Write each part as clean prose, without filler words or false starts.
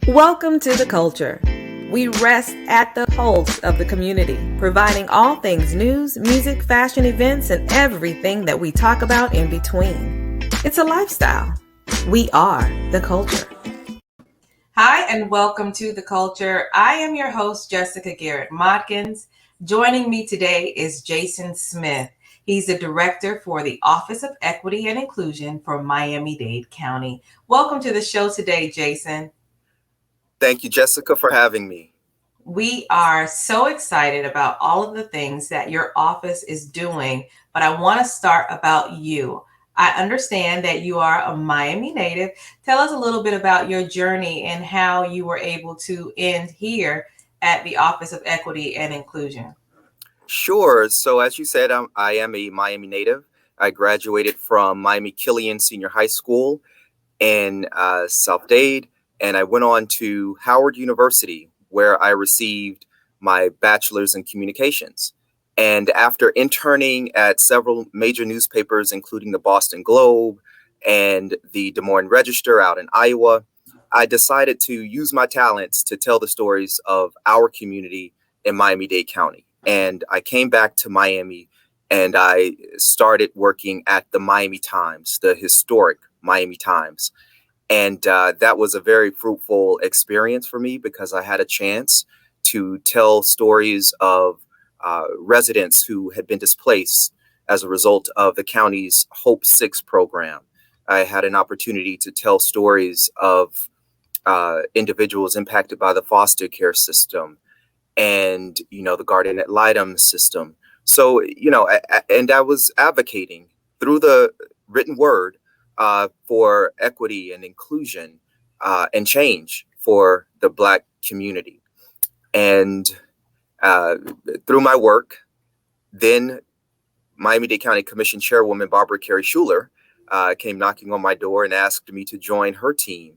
Welcome to The Culture. We rest at the pulse of the community, providing all things news, music, fashion, events, and everything that we talk about in between. It's a lifestyle. We are The Culture. Hi, and welcome to The Culture. I am your host, Jessica Garrett Modkins. Joining me today is Jason Smith. He's the director for the Office of Equity and Inclusion for Miami-Dade County. Welcome to the show today, Jason. Thank you, Jessica, for having me. We are so excited about all of the things that your office is doing, but I want to start about you. I understand that you are a Miami native. Tell us a little bit about your journey and how you were able to end here at the Office of Equity and Inclusion. Sure. So as you said, I am a Miami native. I graduated from Miami Killian Senior High School in South Dade, and I went on to Howard University, where I received my bachelor's in communications. And after interning at several major newspapers, including the Boston Globe and the Des Moines Register out in Iowa, I decided to use my talents to tell the stories of our community in Miami-Dade County. And I came back to Miami and I started working at the Miami Times, the historic Miami Times. And that was a very fruitful experience for me because I had a chance to tell stories of residents who had been displaced as a result of the county's Hope 6 program. I had an opportunity to tell stories of individuals impacted by the foster care system and, the guardian ad litem system. So, and I was advocating through the written word for equity and inclusion and change for the Black community. And through my work, then Miami-Dade County Commission Chairwoman Barbara Carey Schuler came knocking on my door and asked me to join her team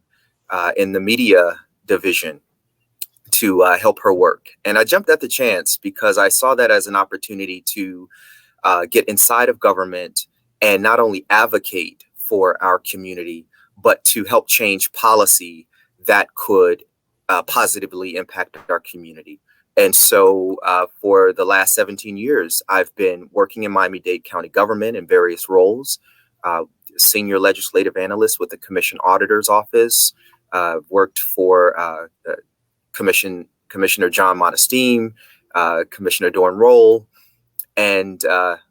in the media division to help her work. And I jumped at the chance because I saw that as an opportunity to get inside of government and not only advocate for our community, but to help change policy that could positively impact our community. And so for the last 17 years, I've been working in Miami-Dade County government in various roles, senior legislative analyst with the Commission Auditor's Office, worked for Commissioner John Modestine, Commissioner Dorn Roll, and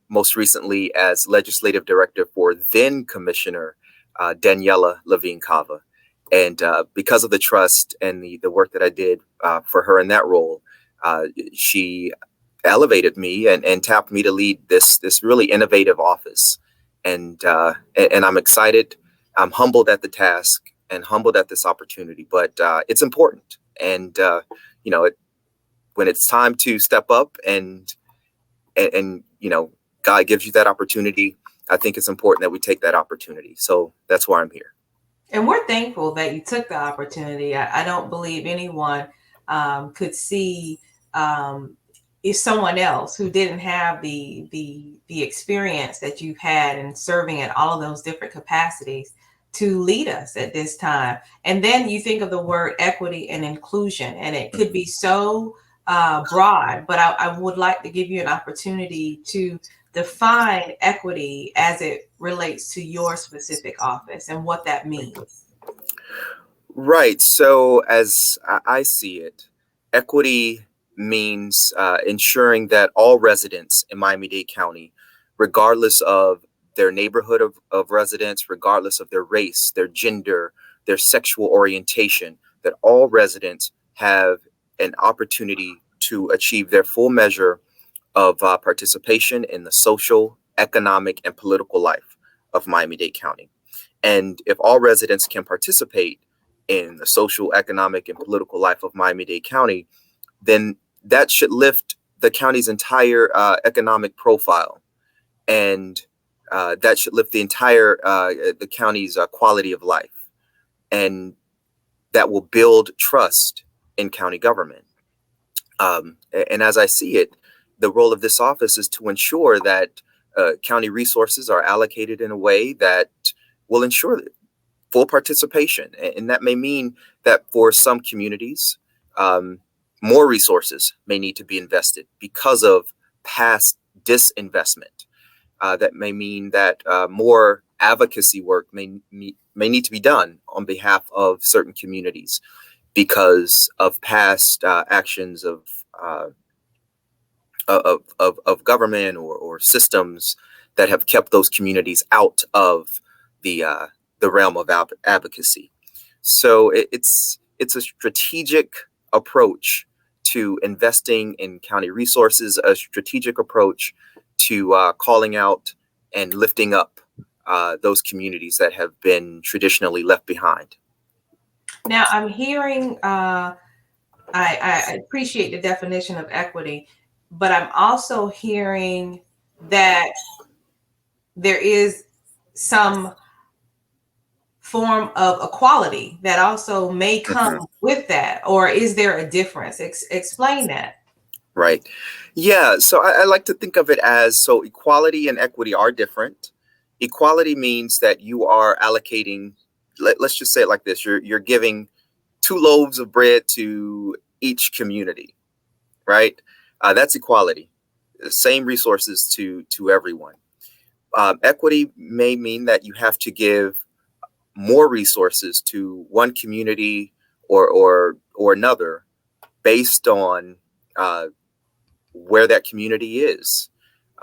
most recently as legislative director for then Commissioner Daniela Levine Cava. And because of the trust and the work that I did for her in that role, she elevated me and tapped me to lead this really innovative office. And I'm excited. I'm humbled at the task and humbled at this opportunity, but it's important. And when it's time to step up and God gives you that opportunity, I think it's important that we take that opportunity. So that's why I'm here. And we're thankful that you took the opportunity. I don't believe anyone could see if someone else who didn't have the experience that you've had in serving in all of those different capacities to lead us at this time. And then you think of the word equity and inclusion, and it could be so broad, but I would like to give you an opportunity to define equity as it relates to your specific office and what that means. Right. So as I see it, equity means ensuring that all residents in Miami-Dade County, regardless of their neighborhood of residence, regardless of their race, their gender, their sexual orientation, that all residents have an opportunity to achieve their full measure of participation in the social, economic, and political life of Miami-Dade County. And if all residents can participate in the social, economic, and political life of Miami-Dade County, then that should lift the county's entire economic profile. And that should lift the entire the county's quality of life. And that will build trust in county government. And as I see it, the role of this office is to ensure that county resources are allocated in a way that will ensure full participation. And that may mean that for some communities, more resources may need to be invested because of past disinvestment. That may mean that more advocacy work may need to be done on behalf of certain communities because of past actions of government or systems that have kept those communities out of the realm of advocacy. So it's a strategic approach to investing in county resources, a strategic approach to calling out and lifting up those communities that have been traditionally left behind. Now, I'm hearing, I appreciate the definition of equity, but I'm also hearing that there is some form of equality that also may come with that, or is there a difference? Explain that. Right. Yeah. So I like to think of it as, so equality and equity are different. Equality means that you are allocating, let's just say it like this, you're giving 2 loaves of bread to each community, right? That's equality. Same resources to everyone. Equity may mean that you have to give more resources to one community or another based on where that community is.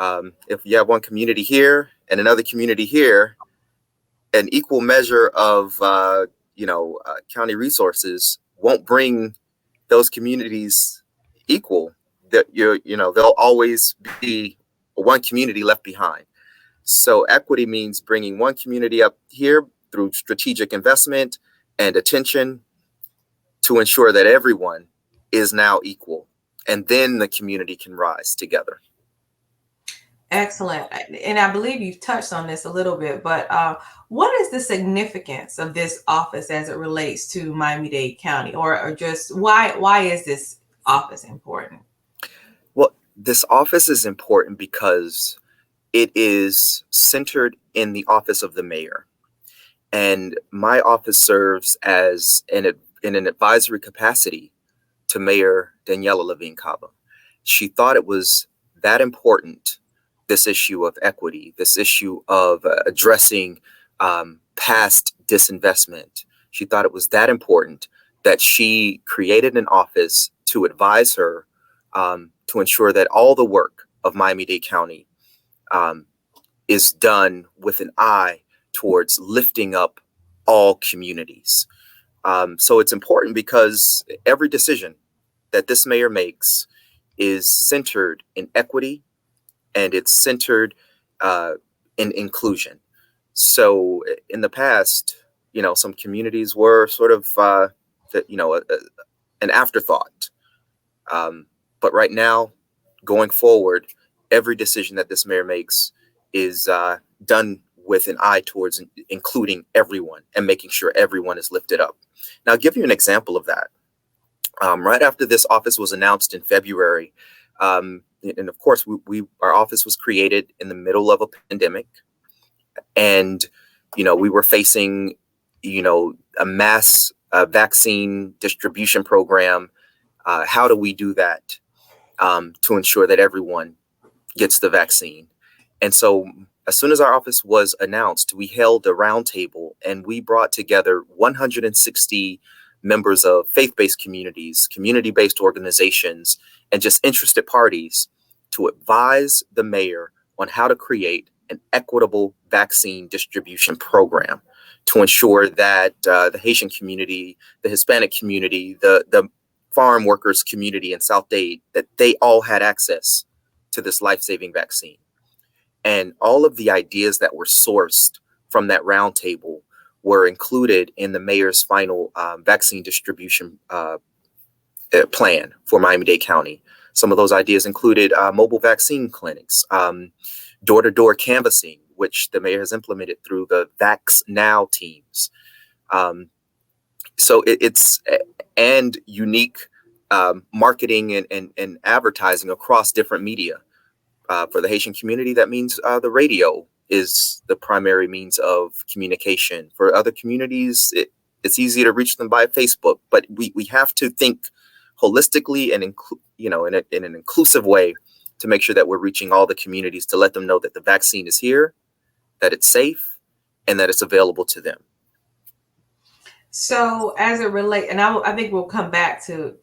If you have one community here and another community here, an equal measure of county resources won't bring those communities equal. That there'll always be one community left behind. So equity means bringing one community up here through strategic investment and attention to ensure that everyone is now equal, and then the community can rise together. Excellent. And I believe you've touched on this a little bit, but what is the significance of this office as it relates to Miami-Dade County, or just why is this office important? Well, this office is important because it is centered in the office of the mayor. And my office serves as in an advisory capacity to Mayor Daniela Levine Cava. She thought it was that important, this issue of equity, this issue of addressing past disinvestment. She thought it was that important that she created an office to advise her to ensure that all the work of Miami-Dade County is done with an eye towards lifting up all communities. So it's important because every decision that this mayor makes is centered in equity, and it's centered in inclusion. So in the past, some communities were sort of, an afterthought. But right now, going forward, every decision that this mayor makes is done with an eye towards including everyone and making sure everyone is lifted up. Now, I'll give you an example of that. Right after this office was announced in February, and of course, our office was created in the middle of a pandemic, and we were facing a mass vaccine distribution program. How do we do that to ensure that everyone gets the vaccine? And so as soon as our office was announced, we held a roundtable, and we brought together 160 members of faith-based communities, community-based organizations, and just interested parties to advise the mayor on how to create an equitable vaccine distribution program to ensure that the Haitian community, the Hispanic community, the farm workers community in South Dade, that they all had access to this life-saving vaccine. And all of the ideas that were sourced from that roundtable were included in the mayor's final vaccine distribution plan for Miami-Dade County. Some of those ideas included mobile vaccine clinics, door-to-door canvassing, which the mayor has implemented through the Vax Now teams. So it's and unique marketing and advertising across different media. For the Haitian community, that means the radio is the primary means of communication. For other communities, it's easy to reach them by Facebook, but we have to think holistically and in an inclusive way to make sure that we're reaching all the communities, to let them know that the vaccine is here, that it's safe, and that it's available to them. So as it relates, and I think we'll come back to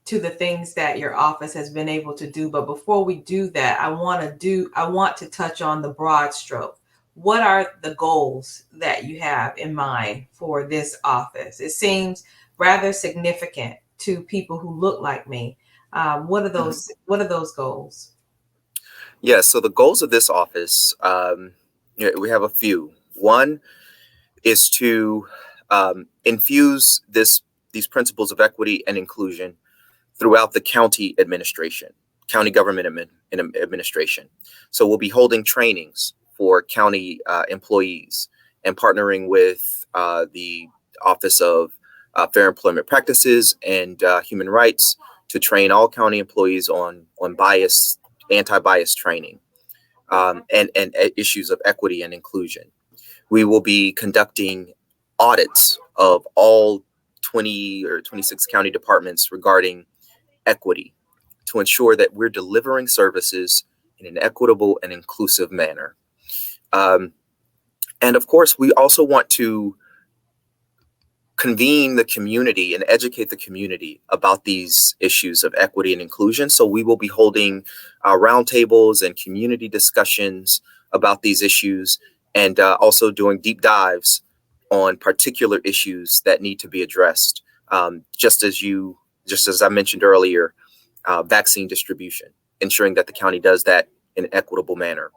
the things that your office has been able to do. But before we do that, I want to touch on the broad stroke. What are the goals that you have in mind for this office? It seems rather significant to people who look like me. What are those? What are those goals? Yeah. So the goals of this office, we have a few. One is to infuse these principles of equity and inclusion throughout the county administration, county government administration. So we'll be holding trainings for county employees and partnering with the Office of Fair Employment Practices and Human Rights to train all county employees on anti-bias training and issues of equity and inclusion. We will be conducting audits of all 20 or 26 county departments regarding equity to ensure that we're delivering services in an equitable and inclusive manner. And of course, we also want to convene the community and educate the community about these issues of equity and inclusion. So we will be holding roundtables and community discussions about these issues, and also doing deep dives on particular issues that need to be addressed. Just as I mentioned earlier, vaccine distribution, ensuring that the county does that in an equitable manner.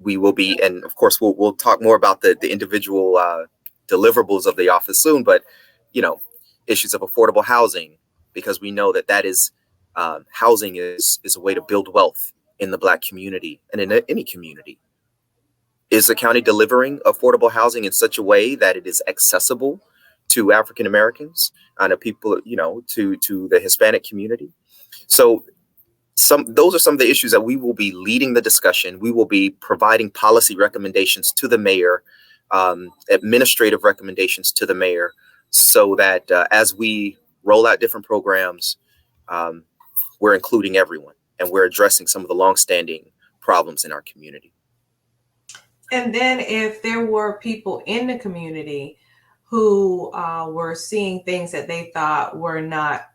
We will be, and of course, we'll talk more about the individual deliverables of the office soon, but issues of affordable housing, because we know that is housing is a way to build wealth in the Black community and in any community. Is the county delivering affordable housing in such a way that it is accessible to African Americans and people, to the Hispanic community? So those are some of the issues that we will be leading the discussion. We will be providing policy recommendations to the mayor, administrative recommendations to the mayor, so that as we roll out different programs, we're including everyone and we're addressing some of the longstanding problems in our community. And then if there were people in the community who were seeing things that they thought were not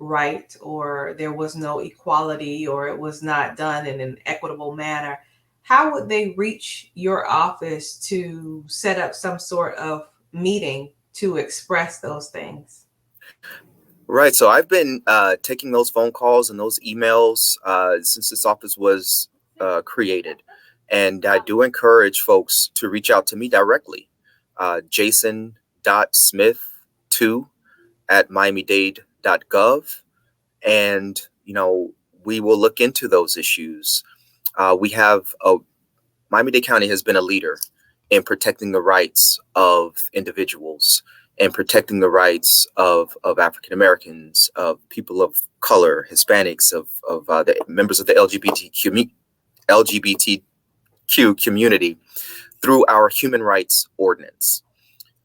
right, or there was no equality, or it was not done in an equitable manner, how would they reach your office to set up some sort of meeting to express those things? Right. So I've been taking those phone calls and those emails since this office was created. And I do encourage folks to reach out to me directly. jason.smith2@miamidade.gov. And, we will look into those issues. Miami-Dade County has been a leader in protecting the rights of individuals and protecting the rights of African Americans, of people of color, Hispanics, of the members of the LGBTQ community through our human rights ordinance.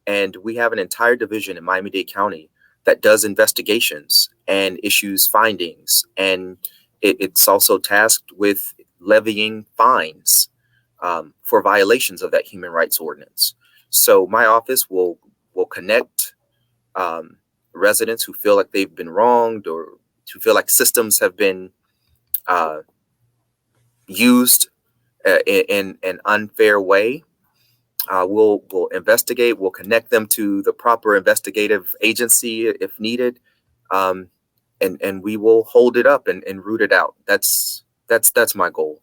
And we have an entire division in Miami-Dade County that does investigations and issues findings. And it's also tasked with levying fines for violations of that human rights ordinance. So my office will connect residents who feel like they've been wronged, or who feel like systems have been used in an unfair way. We'll investigate. We'll connect them to the proper investigative agency if needed, and we will hold it up and root it out. That's my goal.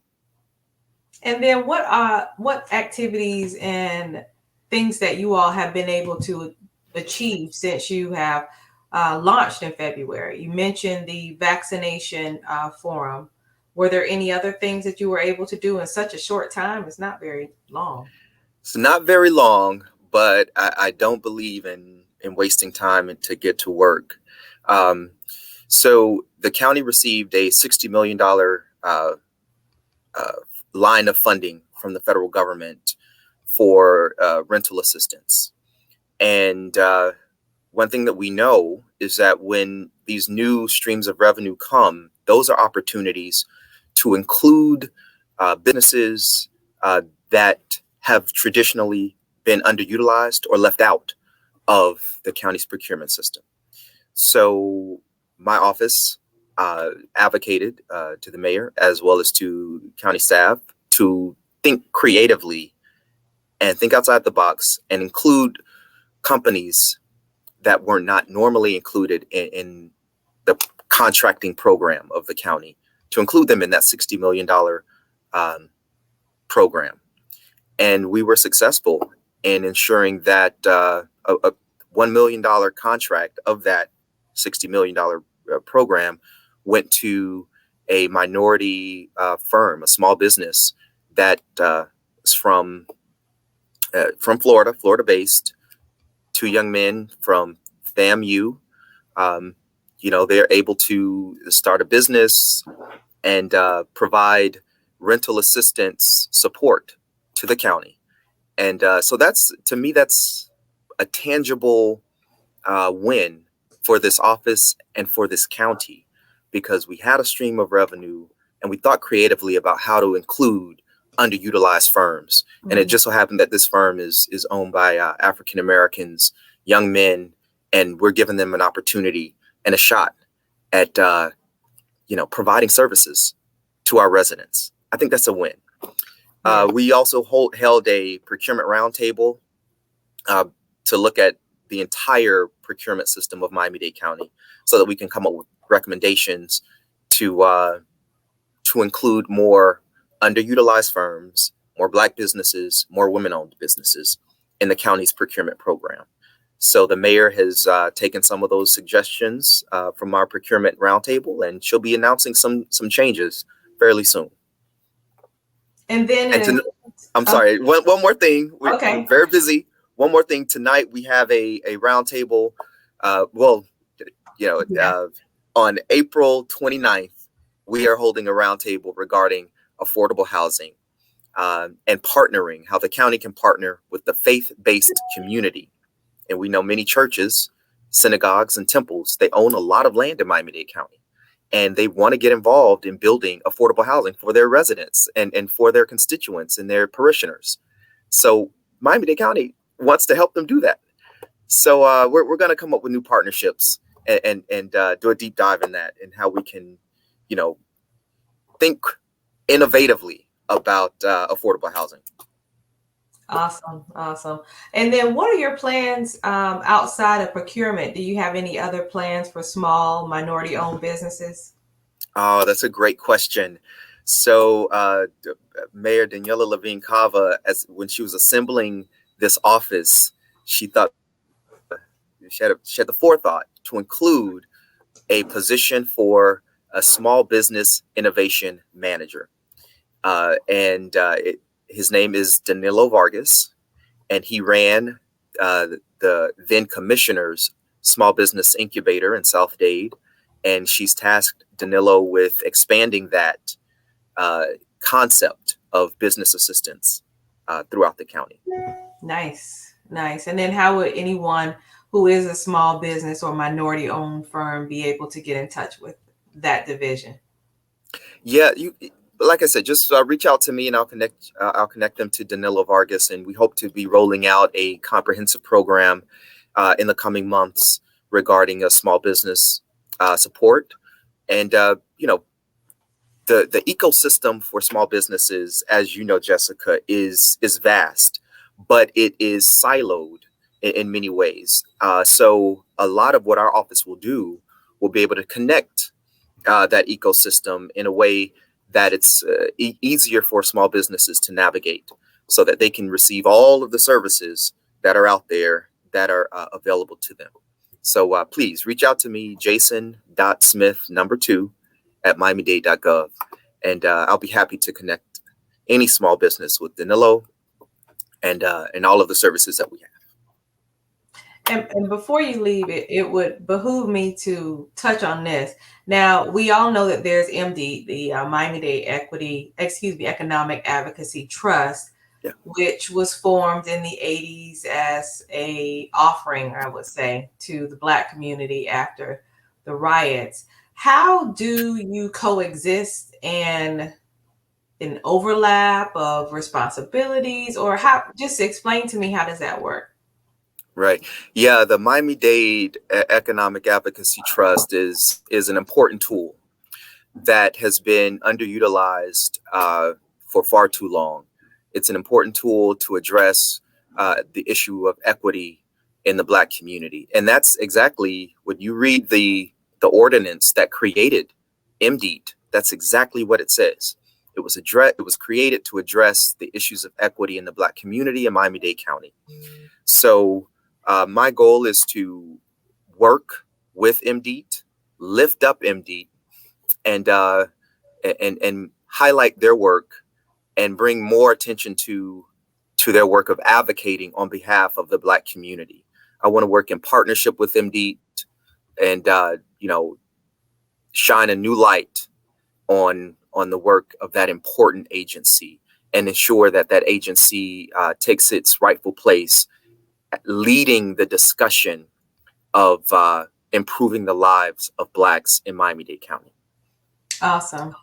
And then what activities and things that you all have been able to achieve since you have launched in February? You mentioned the vaccination forum. Were there any other things that you were able to do in such a short time? It's not very long. It's not very long, but I don't believe in wasting time to get to work. So the county received a $60 million line of funding from the federal government for rental assistance. And one thing that we know is that when these new streams of revenue come, those are opportunities to include businesses that have traditionally been underutilized or left out of the county's procurement system. So my office advocated to the mayor as well as to county staff to think creatively and think outside the box and include companies that were not normally included in the contracting program of the county, to include them in that $60 million program. And we were successful in ensuring that a $1 million contract of that $60 million program went to a minority firm, a small business that is from Florida based, two young men from FAMU. They're able to start a business and provide rental assistance support to the county. And so that's, to me, that's a tangible win for this office and for this county, because we had a stream of revenue and we thought creatively about how to include underutilized firms. Mm-hmm. And it just so happened that this firm is owned by African Americans, young men, and we're giving them an opportunity and a shot at providing services to our residents. I think that's a win. Yeah. We also held a procurement roundtable to look at the entire procurement system of Miami-Dade County, so that we can come up with recommendations to include more underutilized firms, more Black businesses, more women-owned businesses in the county's procurement program. So the mayor has taken some of those suggestions from our procurement roundtable, and she'll be announcing some changes fairly soon. And then, I'm sorry, one more thing. Okay. We're very busy. One more thing. Tonight we have a roundtable. On April 29th, we are holding a roundtable regarding affordable housing and partnering, how the county can partner with the faith-based community. And we know many churches, synagogues, and temples, they own a lot of land in Miami-Dade County, and they want to get involved in building affordable housing for their residents and for their constituents and their parishioners. So Miami-Dade County wants to help them do that. So we're going to come up with new partnerships and do a deep dive in that, and how we can, think innovatively about affordable housing. Awesome. And then what are your plans outside of procurement? Do you have any other plans for small minority-owned businesses? Oh, that's a great question. So Mayor Daniela Levine Cava, when she was assembling this office, she thought she had the forethought to include a position for a small business innovation manager. His name is Danilo Vargas, and he ran the then commissioner's small business incubator in South Dade. And she's tasked Danilo with expanding that concept of business assistance throughout the county. Nice. And then how would anyone who is a small business or minority owned firm be able to get in touch with that division? Yeah, like I said, just reach out to me and I'll connect them to Danilo Vargas, and we hope to be rolling out a comprehensive program in the coming months regarding small business support. And the ecosystem for small businesses, as you know, Jessica, is vast, but it is siloed in many ways. So a lot of what our office will do will be able to connect that ecosystem in a way that it's easier for small businesses to navigate, so that they can receive all of the services that are out there that are available to them. So please reach out to me, jason.smith2@miamidade.gov, and I'll be happy to connect any small business with Danilo and all of the services that we have. And before you leave, it would behoove me to touch on this. Now, we all know that there's MD, the Miami-Dade Economic Advocacy Trust, Yeah. which was formed in the 80s as a offering, I would say, to the Black community after the riots. How do you coexist and an overlap of responsibilities, or how? Just explain to me, how does that work? Right. Yeah, the Miami-Dade Economic Advocacy Trust is an important tool that has been underutilized for far too long. It's an important tool to address the issue of equity in the Black community, and that's exactly when you read the ordinance that created MDEAT. That's exactly what it says. It was created to address the issues of equity in the Black community in Miami-Dade County. So my goal is to work with MDEAT, lift up MDEAT, and highlight their work and bring more attention to their work of advocating on behalf of the Black community. I want to work in partnership with MDEAT and shine a new light on the work of that important agency and ensure that that agency takes its rightful place, leading the discussion of improving the lives of Blacks in Miami-Dade County. Awesome.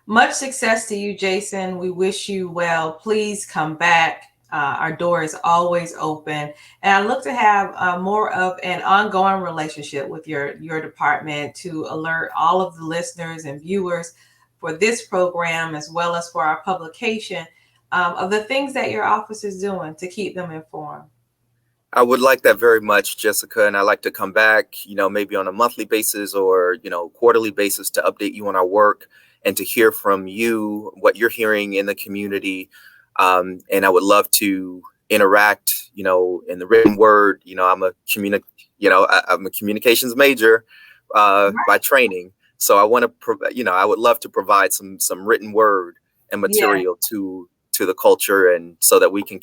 Much success to you, Jason. We wish you well. Please come back. Our door is always open. And I look to have more of an ongoing relationship with your department to alert all of the listeners and viewers for this program, as well as for our publication, of the things that your office is doing to keep them informed. I would like that very much, Jessica, and I like to come back, maybe on a monthly basis or, quarterly basis to update you on our work and to hear from you what you're hearing in the community. And I would love to interact, in the written word. I'm a communications major by training. So I want to, I would love to provide some written word and material to the culture, and so that we can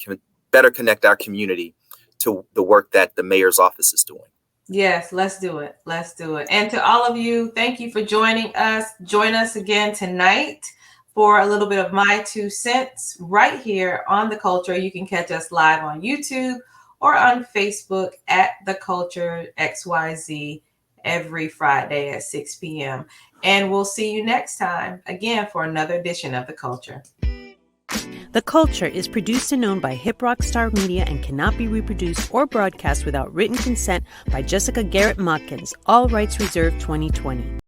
better connect our community to the work that the mayor's office is doing. Yes, let's do it. Let's do it. And to all of you, thank you for joining us. Join us again tonight for a little bit of my 2 cents right here on The Culture. You can catch us live on YouTube or on Facebook at The Culture XYZ every Friday at 6 p.m. And we'll see you next time again for another edition of The Culture. The Culture is produced and owned by Hip Rock Star Media and cannot be reproduced or broadcast without written consent by Jessica Garrett Modkins. All rights reserved 2020.